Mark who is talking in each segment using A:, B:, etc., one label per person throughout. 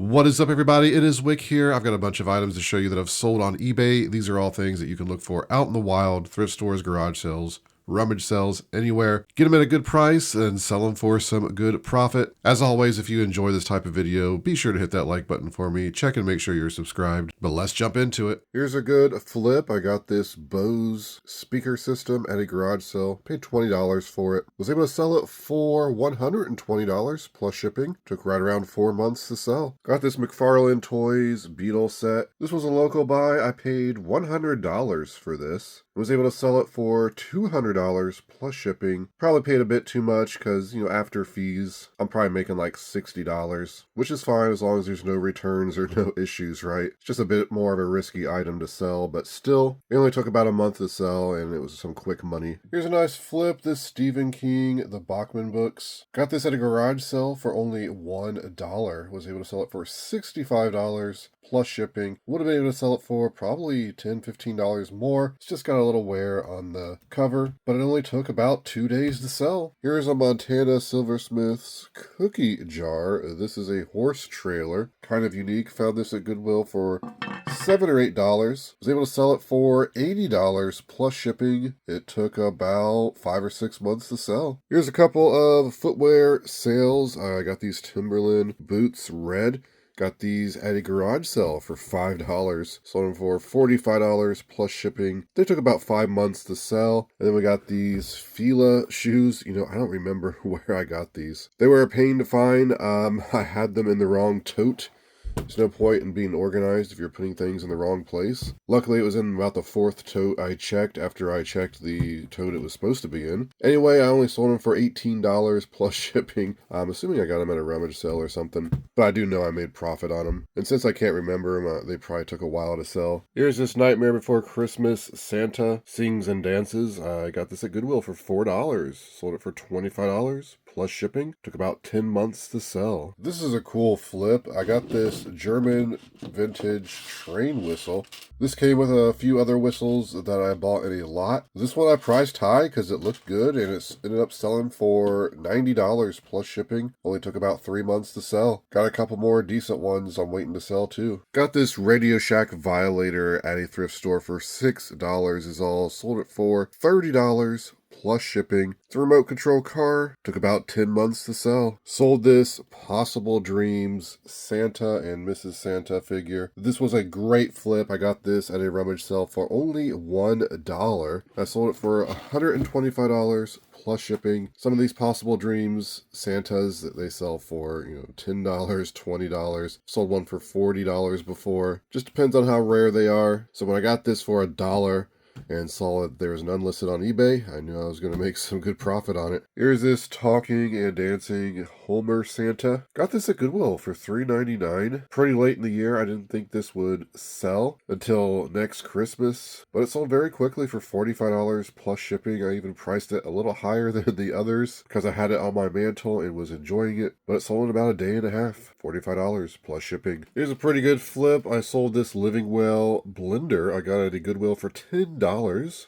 A: What is up, everybody? It is Wick here. I've got a bunch of items to show you that I've sold on eBay. These are all things that you can look for out in the wild, thrift stores, garage sales, rummage sales, anywhere. Get them at a good price and sell them for some good profit. As always, if you enjoy this type of video, be sure to hit that like button for me. Check and make sure you're subscribed. But let's jump into it. Here's a good flip. I got this Bose speaker system at a garage sale. Paid $20 for it. Was able to sell it for $120 plus shipping. Took right around 4 months to sell. Got this McFarlane Toys Beetle set. This was a local buy. I paid $100 for this. Was able to sell it for $200 plus shipping. Probably paid a bit too much because, after fees, I'm probably making like $60, which is fine as long as there's no returns or no issues, right? It's just a bit more of a risky item to sell, but still, it only took about a month to sell and it was some quick money. Here's a nice flip, this Stephen King, the Bachman books. Got this at a garage sale for only $1. Was able to sell it for $65 plus shipping. Would have been able to sell it for probably $10, $15 more. It's just got a little wear on the cover, but it only took about 2 days to sell. Here's a Montana Silversmith's cookie jar. This is a horse trailer. Kind of unique. Found this at Goodwill for $7 or $8. Was able to sell it for $80 plus shipping. It took about 5 or 6 months to sell. Here's a couple of footwear sales. I got these Timberland boots red. Got these at a garage sale for $5. Sold them for $45 plus shipping. They took about 5 months to sell. And then we got these Fila shoes. I don't remember where I got these. They were a pain to find. I had them in the wrong tote. There's no point in being organized if you're putting things in the wrong place. Luckily, it was in about the 4th tote I checked after I checked the tote it was supposed to be in. Anyway, I only sold them for $18 plus shipping. I'm assuming I got them at a rummage sale or something. But I do know I made profit on them. And since I can't remember them, they probably took a while to sell. Here's this Nightmare Before Christmas Santa Sings and Dances. I got this at Goodwill for $4. Sold it for $25 plus shipping. Took about 10 months to sell. This is a cool flip. I got this German vintage train whistle. This came with a few other whistles that I bought in a lot. This one I priced high because it looked good and it ended up selling for $90 plus shipping. Only took about 3 months to sell. Got a couple more decent ones I'm waiting to sell too. Got this Radio Shack Violator at a thrift store for $6 is all. Sold it for $30 plus shipping. It's a remote control car. Took about 10 months to sell. Sold this Possible Dreams Santa and Mrs. Santa figure. This was a great flip. I got this at a rummage sale for only $1. I sold it for $125 plus shipping. Some of these Possible Dreams Santas that they sell for, $10, $20. Sold one for $40 before. Just depends on how rare they are. So when I got this for $1, and saw that there was none listed on eBay, I knew I was going to make some good profit on it. Here's this talking and dancing Homer Santa. Got this at Goodwill for $3.99. Pretty late in the year. I didn't think this would sell until next Christmas, but it sold very quickly for $45 plus shipping. I even priced it a little higher than the others because I had it on my mantle and was enjoying it, but it sold in about a day and a half. $45 plus shipping. Here's a pretty good flip. I sold this Living Well blender. I got it at a Goodwill for $10.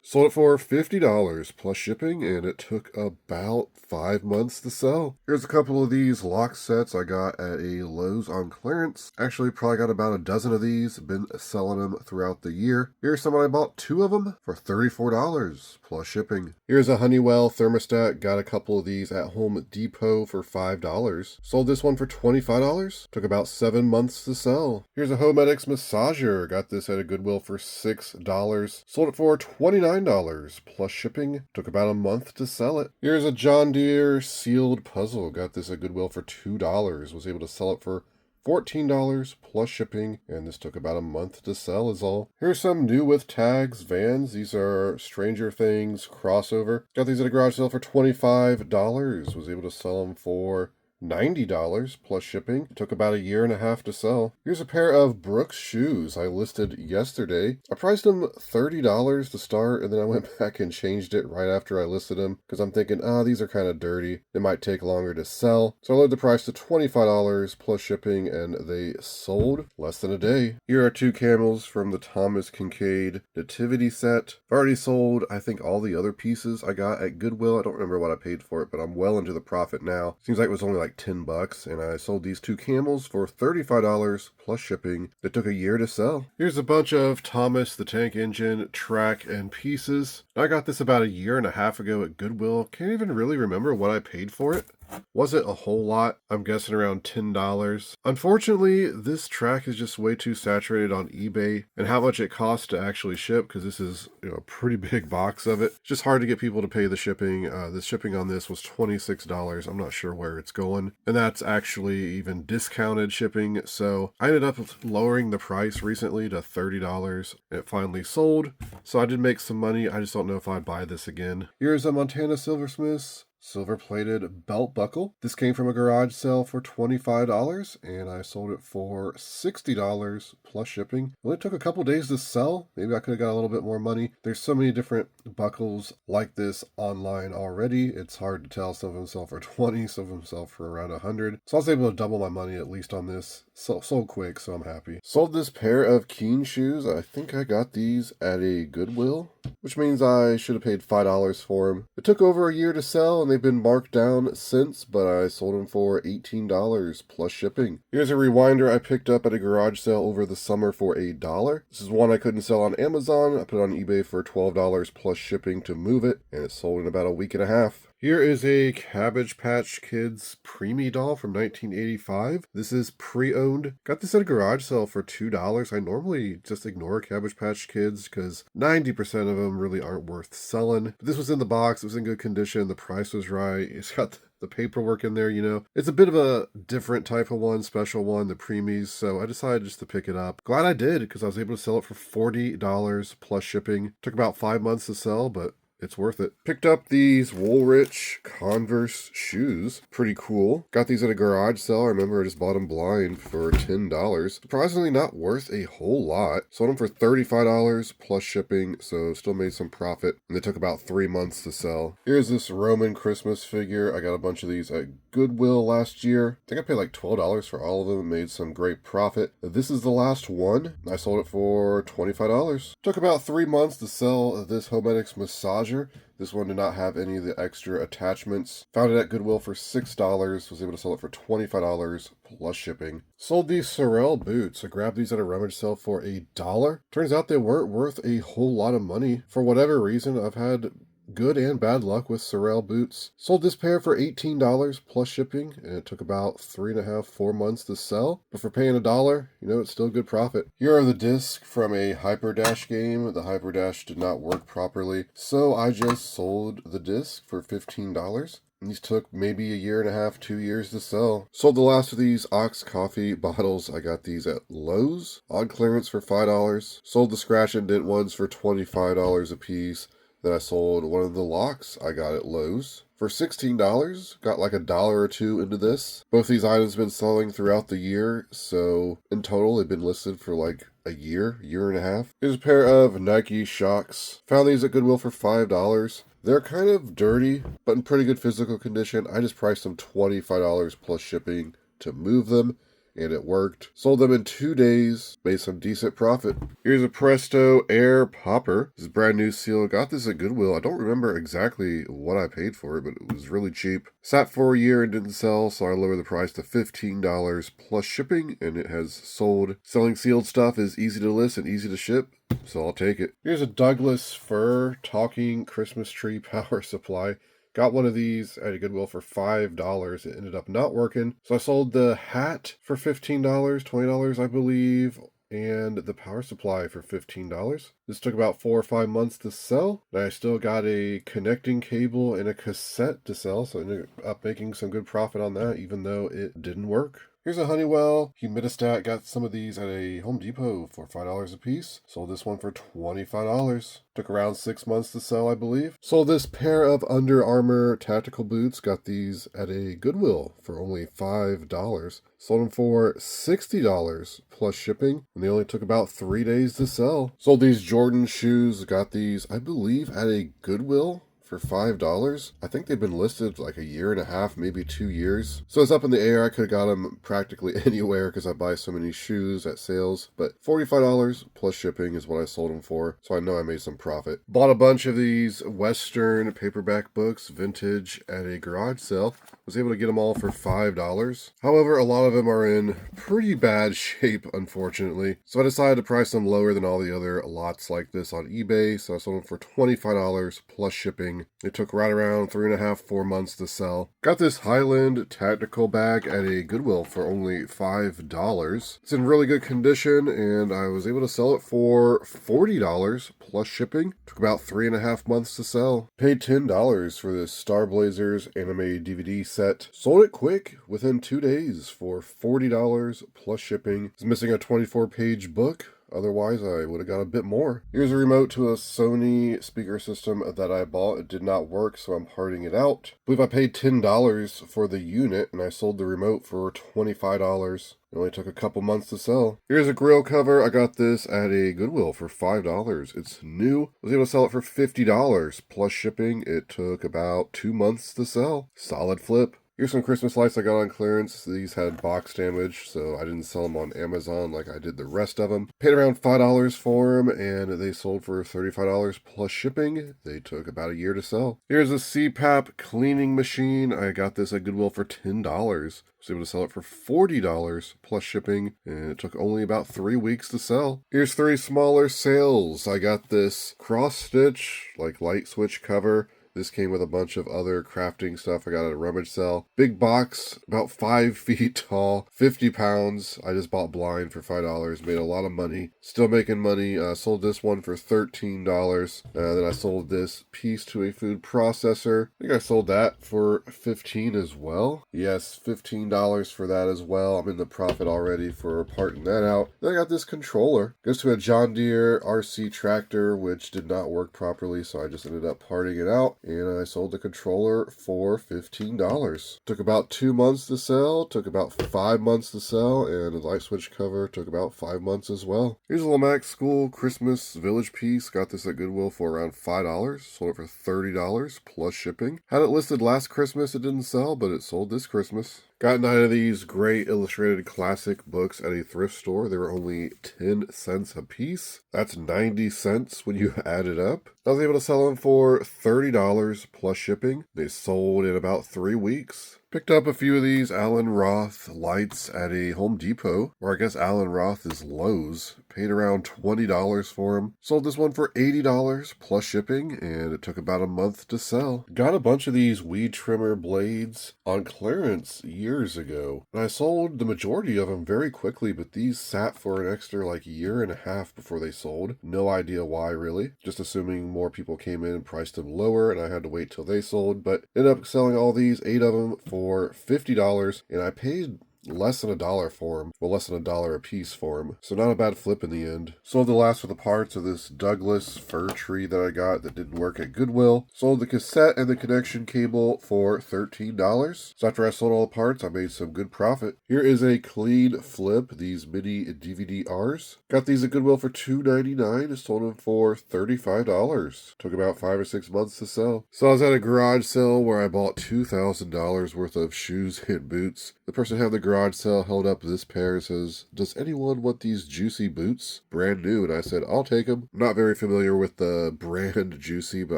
A: Sold it for $50 plus shipping, and it took about 5 months to sell. Here's a couple of these lock sets I got at a Lowe's on clearance. Actually, probably got about a dozen of these. Been selling them throughout the year. Here's some I bought 2 of them for $34 plus shipping. Here's a Honeywell thermostat. Got a couple of these at Home Depot for $5. Sold this one for $25. Took about 7 months to sell. Here's a Homedics massager. Got this at a Goodwill for $6. Sold it for $29 plus shipping. Took about a month to sell it. Here's a John Deere sealed puzzle. Got this at Goodwill for $2. Was able to sell it for $14 plus shipping, and this took about a month to sell is all. Here's some new with tags Vans. These are Stranger Things crossover. Got these at a garage sale for $25. Was able to sell them for $90 plus shipping. It took about a year and a half to sell. Here's a pair of Brooks shoes I listed yesterday. I priced them $30 to start, and then I went back and changed it right after I listed them because I'm thinking, these are kind of dirty. They might take longer to sell. So I lowered the price to $25 plus shipping, and they sold less than a day. Here are 2 camels from the Thomas Kincaid Nativity set. I've already sold, I think, all the other pieces I got at Goodwill. I don't remember what I paid for it, but I'm well into the profit now. Seems like it was only like like 10 bucks, and I sold these 2 camels for $35 plus shipping. It took a year to sell. Here's a bunch of Thomas the Tank Engine track and pieces. I got this about a year and a half ago at Goodwill. Can't even really remember what I paid for it. Wasn't a whole lot. I'm guessing around $10. Unfortunately, this track is just way too saturated on eBay and how much it costs to actually ship, because this is, a pretty big box of it. It's just hard to get people to pay the shipping. The shipping on this was $26. I'm not sure where it's going. And that's actually even discounted shipping. So I ended up lowering the price recently to $30. And it finally sold. So I did make some money. I just don't know if I'd buy this again. Here's a Montana Silversmith's silver-plated belt buckle. This came from a garage sale for $25, and I sold it for $60 plus shipping. It only took a couple days to sell. Maybe I could have got a little bit more money. There's so many different buckles like this online already. It's hard to tell. Some of them sell for $20, some of them sell for around $100. So I was able to double my money at least on this. Sold quick, so I'm happy. Sold this pair of Keen shoes. I think I got these at a Goodwill, which means I should have paid $5 for them. It took over a year to sell, and they've been marked down since, but I sold them for $18 plus shipping. Here's a rewinder I picked up at a garage sale over the summer for $1. This is one I couldn't sell on Amazon. I put it on eBay for $12 plus shipping to move it, and it sold in about a week and a half. Here is a Cabbage Patch Kids Preemie doll from 1985. This is pre-owned. Got this at a garage sale for $2. I normally just ignore Cabbage Patch Kids because 90% of them really aren't worth selling. But this was in the box. It was in good condition. The price was right. It's got the paperwork in there, It's a bit of a different type of one, special one, the preemies, so I decided just to pick it up. Glad I did, because I was able to sell it for $40 plus shipping. Took about 5 months to sell, but it's worth it. Picked up these Woolrich Converse shoes. Pretty cool. Got these at a garage sale. I remember I just bought them blind for $10. Surprisingly not worth a whole lot. Sold them for $35 plus shipping, so still made some profit. And they took about 3 months to sell. Here's this Roman Christmas figure. I got a bunch of these at Goodwill last year. I think I paid like $12 for all of them and made some great profit. This is the last one. I sold it for $25. Took about 3 months to sell this Homedics massager. This one did not have any of the extra attachments. Found it at Goodwill for $6. Was able to sell it for $25 plus shipping. Sold these Sorel boots. I grabbed these at a rummage sale for $1. Turns out they weren't worth a whole lot of money. For whatever reason, I've had good and bad luck with Sorel boots. Sold this pair for $18 plus shipping, and it took about 3.5, 4 months to sell. But for paying $1, it's still good profit. Here are the discs from a Hyperdash game. The Hyperdash did not work properly, so I just sold the disc for $15. These took maybe a year and a half, 2 years to sell. Sold the last of these Ox coffee bottles. I got these at Lowe's on clearance for $5. Sold the scratch and dent ones for $25 a piece. Then I sold one of the locks I got at Lowe's for $16. Got like $1 or $2 into this. Both these items have been selling throughout the year, so in total they've been listed for like a year and a half. Here's a pair of Nike Shox. Found these at Goodwill for $5. They're kind of dirty, but in pretty good physical condition. I just priced them $25 plus shipping to move them, and it worked. Sold them in 2 days, made some decent profit. Here's a Presto Air Popper. This is brand new seal. Got this at Goodwill. I don't remember exactly what I paid for it, but it was really cheap. Sat for a year and didn't sell, so I lowered the price to $15 plus shipping, and it has sold. Selling sealed stuff is easy to list and easy to ship, so I'll take it. Here's a Douglas fir talking Christmas tree power supply. Got one of these at a Goodwill for $5. It ended up not working. So I sold the hat for $15, $20 I believe, and the power supply for $15. This took about 4 or 5 months to sell. And I still got a connecting cable and a cassette to sell, so I ended up making some good profit on that, even though it didn't work. Here's a Honeywell humidistat. Got some of these at a Home Depot for $5 a piece. Sold this one for $25. Took around 6 months to sell, I believe. Sold this pair of Under Armour tactical boots. Got these at a Goodwill for only $5. Sold them for $60 plus shipping, and they only took about 3 days to sell. Sold these Jordan shoes. Got these, I believe, at a Goodwill for $5. I think they've been listed like a year and a half, maybe 2 years. So it's up in the air. I could have got them practically anywhere because I buy so many shoes at sales. But $45 plus shipping is what I sold them for. So I know I made some profit. Bought a bunch of these Western paperback books, vintage, at a garage sale. Was able to get them all for $5. However, a lot of them are in pretty bad shape, unfortunately. So I decided to price them lower than all the other lots like this on eBay. So I sold them for $25 plus shipping. It took right around 3.5, 4 months to sell. Got this Highland tactical bag at a Goodwill for only $5. It's in really good condition, and I was able to sell it for $40 plus shipping. Took about 3.5 months to sell. Paid $10 for this Star Blazers anime DVD set. Sold it quick within 2 days for $40 plus shipping. It's missing a 24-page book. Otherwise, I would have got a bit more. Here's a remote to a Sony speaker system that I bought. It did not work, so I'm parting it out. I believe I paid $10 for the unit, and I sold the remote for $25. It only took a couple months to sell. Here's a grill cover. I got this at a Goodwill for $5. It's new. I was able to sell it for $50 plus shipping. It took about 2 months to sell. Solid flip. Here's some Christmas lights I got on clearance. These had box damage, so I didn't sell them on Amazon like I did the rest of them. Paid around $5 for them, and they sold for $35 plus shipping. They took about a year to sell. Here's a CPAP cleaning machine. I got this at Goodwill for $10. Was able to sell it for $40 plus shipping, and it took only about 3 weeks to sell. Here's 3 smaller sales. I got this cross stitch, like light switch cover. This came with a bunch of other crafting stuff. I got at a rummage sale. Big box, about 5 feet tall, 50 pounds. I just bought blind for $5. Made a lot of money. Still making money. Sold this one for $13. Then I sold this piece to a food processor. I think I sold that for $15 as well. Yes, $15 for that as well. I'm in the profit already for parting that out. Then I got this controller. Goes to a John Deere RC tractor, which did not work properly, so I just ended up parting it out. And I sold the controller for $15. Took about 2 months to sell, took about 5 months to sell, and the light switch cover took about 5 months as well. Here's a Lamac School Christmas Village piece. Got this at Goodwill for around $5. Sold it for $30 plus shipping. Had it listed last Christmas, it didn't sell, but it sold this Christmas. Got 9 of these great illustrated classic books at a thrift store. They were only 10 cents a piece. That's 90 cents when you add it up. I was able to sell them for $30 plus shipping. They sold in about 3 weeks. Picked up a few of these Alan Roth lights at a Home Depot, or I guess Alan Roth is Lowe's. Paid around $20 for them. Sold this one for $80 plus shipping, and it took about a month to sell. Got a bunch of these weed trimmer blades on clearance years ago, and I sold the majority of them very quickly, but these sat for an extra like 1.5 years before they sold. No idea why, really. Just assuming more people came in and priced them lower, and I had to wait till they sold, but ended up selling all these, 8 of them, for $50, and I paid less than $1 for them. Well, less than $1 a piece for them. So not a bad flip in the end. Sold the last of the parts of this Douglas fir tree that I got that didn't work at Goodwill. Sold the cassette and the connection cable for $13. So after I sold all the parts, I made some good profit. Here is a clean flip, these mini DVD-Rs. Got these at Goodwill for $2.99. Sold them for $35. Took about 5 or 6 months to sell. So I was at a garage sale where I bought $2,000 worth of shoes and boots. The person had the garage sale held up this pair and says, "Does anyone want these Juicy boots? Brand new." And I said, "I'll take them." I'm not very familiar with the brand Juicy, but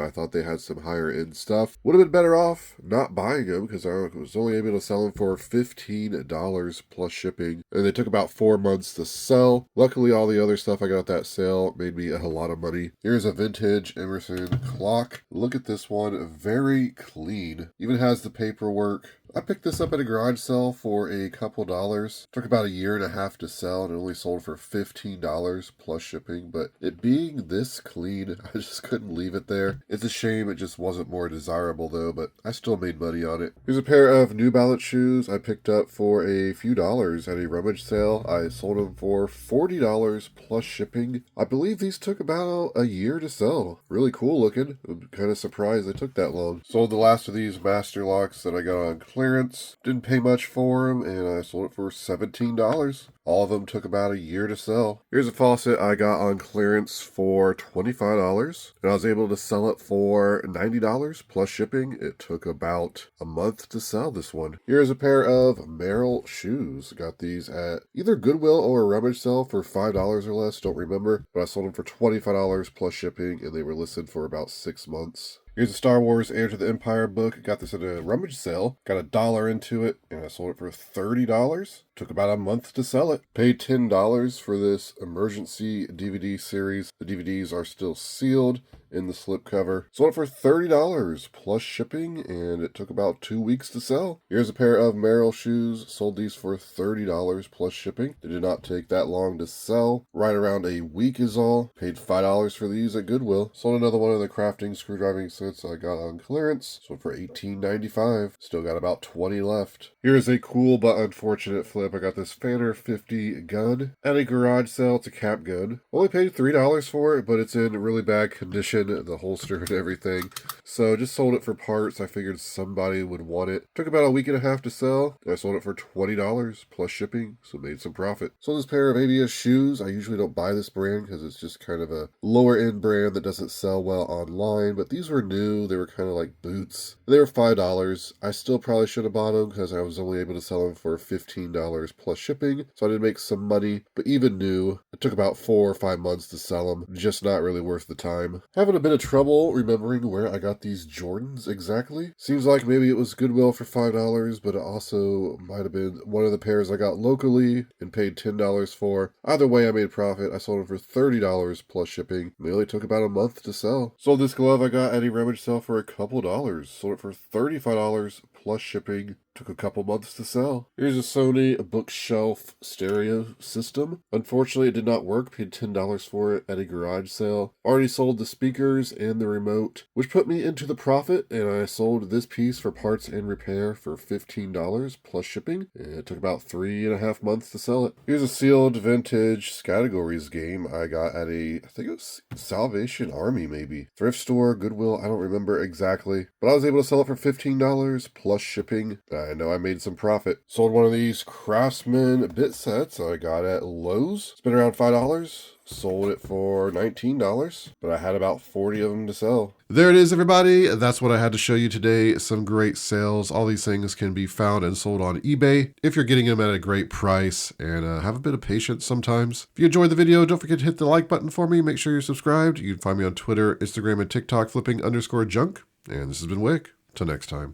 A: I thought they had some higher end stuff. Would have been better off not buying them because I was only able to sell them for $15 plus shipping. And they took about 4 months to sell. Luckily, all the other stuff I got at that sale made me a lot of money. Here's a vintage Emerson clock. Look at this one. Very clean. Even has the paperwork. I picked this up at a garage sale for a couple dollars. Took about 1.5 years to sell and it only sold for $15 plus shipping. But it being this clean, I just couldn't leave it there. It's a shame it just wasn't more desirable though, but I still made money on it. Here's a pair of New Balance shoes I picked up for a few dollars at a rummage sale. I sold them for $40 plus shipping. I believe these took about a year to sell. Really cool looking. I'm kind of surprised they took that long. Sold the last of these master locks that I got on clearance. Didn't pay much for them, and I sold it for $17. All of them took about a year to sell. Here's a faucet I got on clearance for $25, and I was able to sell it for $90 plus shipping. It took about a month to sell this one. Here's a pair of Merrill shoes. Got these at either Goodwill or a rummage sale for $5 or less, don't remember, but I sold them for $25 plus shipping, and they were listed for about 6 months. Here's a Star Wars Heir to the Empire book. Got this at a rummage sale. Got $1 into it, and I sold it for $30. Took about a month to sell it. Paid $10 for this emergency DVD series. The DVDs are still sealed in the slipcover. Sold it for $30 plus shipping, and it took about 2 weeks to sell. Here's a pair of Merrell shoes. Sold these for $30 plus shipping. They did not take that long to sell. Right around a week is all. Paid $5 for these at Goodwill. Sold another one of the crafting screwdriving sets I got on clearance. Sold for $18.95. Still got about 20 left. Here's a cool but unfortunate flip. I got this Fanner 50 gun at a garage sale. It's a cap gun. Only paid $3 for it, but it's in really bad condition, the holster and everything. So just sold it for parts. I figured somebody would want it. Took about a week and a half to sell. I sold it for $20 plus shipping, so made some profit. Sold this pair of ABS shoes. I usually don't buy this brand because it's just kind of a lower end brand that doesn't sell well online, but these were new. They were kind of like boots. They were $5. I still probably should have bought them because I was only able to sell them for $15 plus shipping, so I did make some money, but even new, it took about 4 or 5 months to sell them. Just not really worth the time. Having a bit of trouble remembering where I got these Jordans exactly. Seems like maybe it was Goodwill for $5, but it also might have been one of the pairs I got locally and paid $10 for. Either way, I made profit. I sold them for $30 plus shipping. They only took about a month to sell. Sold this glove I got at a rummage sale for a couple dollars. Sold it for $35 plus shipping. Took a couple months to sell. Here's a Sony bookshelf stereo system. Unfortunately, it did not work. Paid $10 for it at a garage sale. Already sold the speakers and the remote, which put me into the profit, and I sold this piece for parts and repair for $15 plus shipping. And it took about 3.5 months to sell it. Here's a sealed vintage categories game I got at I think it was Salvation Army maybe. Thrift store, Goodwill, I don't remember exactly. But I was able to sell it for $15 plus shipping. I know I made some profit. Sold one of these Craftsman bit sets I got at Lowe's. It's been around $5. Sold it for $19, but I had about 40 of them to sell. There it is, everybody. That's what I had to show you today. Some great sales. All these things can be found and sold on eBay if you're getting them at a great price, and have a bit of patience sometimes. If you enjoyed the video, don't forget to hit the like button for me. Make sure you're subscribed. You can find me on Twitter, Instagram, and TikTok, flipping_junk. And this has been Wick. Till next time.